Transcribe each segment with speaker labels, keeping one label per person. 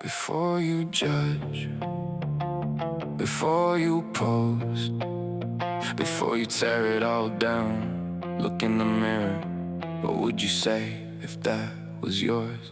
Speaker 1: Before you judge, before you post, before you tear it all down, look in the mirror. What would you say if that was yours?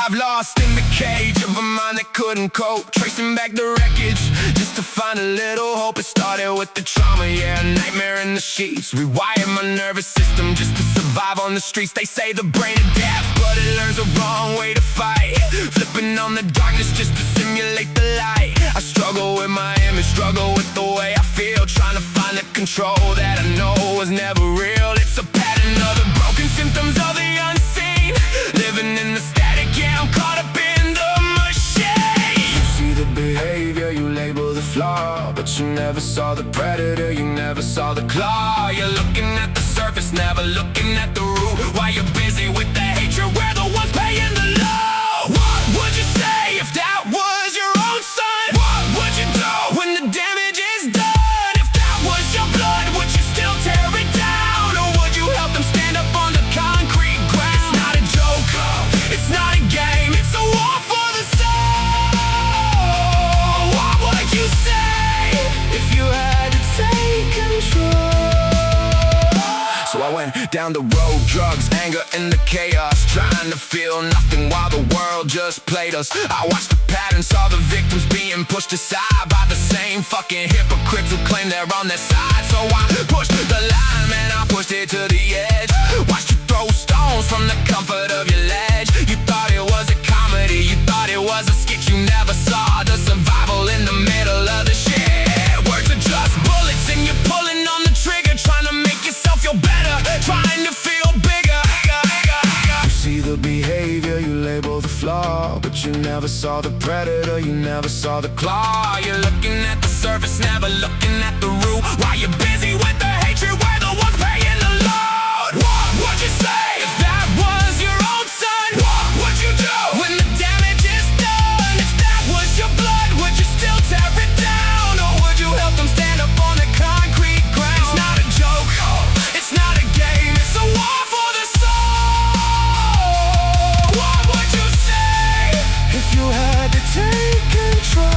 Speaker 1: Lost in the cage of a mind that couldn't cope, tracing back the wreckage just to find a little hope. It started with the trauma, yeah, a nightmare in the sheets. Rewired my nervous system just to survive on the streets. They say the brain adapts, but it learns the wrong way to fight, flipping on the darkness just to simulate the light. I struggle with my image, struggle with the way I feel, trying to find the control that I know was never real. It's a pattern of the broken symptoms of the unseen, living in the static, yeah, I'm caught up in the machine. You see the behavior, you label the flaw, but you never saw the predator, you never saw the claw. You're looking at the surface, never looking at the root. While you're busy with the hatred, we're the ones paying the low. What would you say if that was your own son? What would you do when the damage is done? If that was your blood, would you still tear it down? Or would you help them stand up on the concrete ground? It's not a joke, it's not a game, it's a war for the soul. What would you say if you had to take control? So I went down the road, drugs, anger, and the chaos, trying to feel nothing while the world just played us. I watched the pattern, saw the victims being pushed aside by the same fucking hypocrites who claim they're on their side. So I pushed the line, man, I pushed it to the edge. Watched you throw stones from the comfort of your ledge. You thought it was a comedy, you thought it was a skit. You never saw the survival in the middle of the shit. Words are just bullets and you're pulling on the trigger, trying to make yourself feel better, trying to feel bigger. You see the behavior, you label the flaw, but you never saw the predator, you never saw the claw. You're looking at the surface, never looking at the root. While you're busy with the hatred, we're the ones paying the load. What would you say if that was your own son? What would you do when the damage is done? If that was your blood, would you still tear it down? Or would you help them stand up on the concrete ground? It's not a joke, it's not a game, it's a war for the soul. What would you say if you had to take control?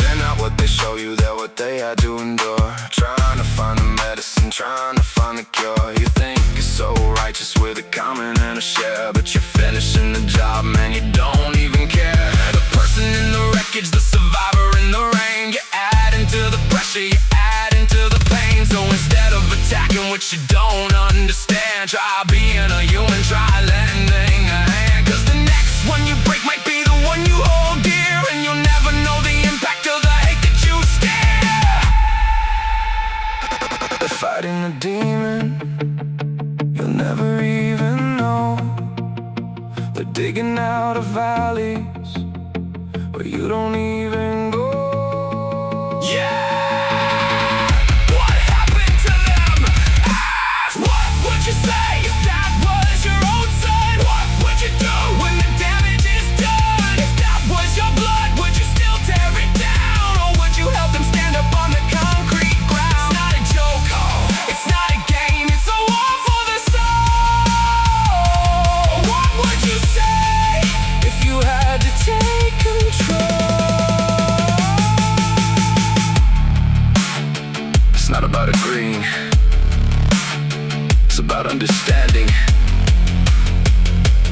Speaker 1: They're not what they show you, they're what they had to endure. Trying to find the medicine, trying to find the cure. You think you're so righteous with a comment and a share, but you're finishing the job, man, you don't even care. The person in the wreckage, the survivor in the rain. You're adding to the pressure, you're adding to the pain. So instead of attacking what you don't understand, try being a human, try lending a hand. Cause the next one you break might be the one you hold dear, and you'll never know the impact of the hate that you scare. They're fighting a demon you'll never even know. They're digging out of valleys where you don't even go. Yeah! What happened to them? What would you say if that was your own son? What would you do when the damage is done? If that was your blood, would you still tear it down? Or would you help them stand up on the concrete ground? It's not a joke, it's not a game, it's a war for the soul. What would you say if you had to take control? It's not about agreeing, it's about understanding.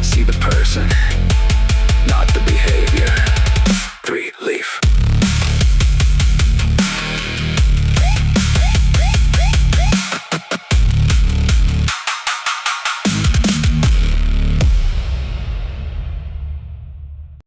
Speaker 1: See the person.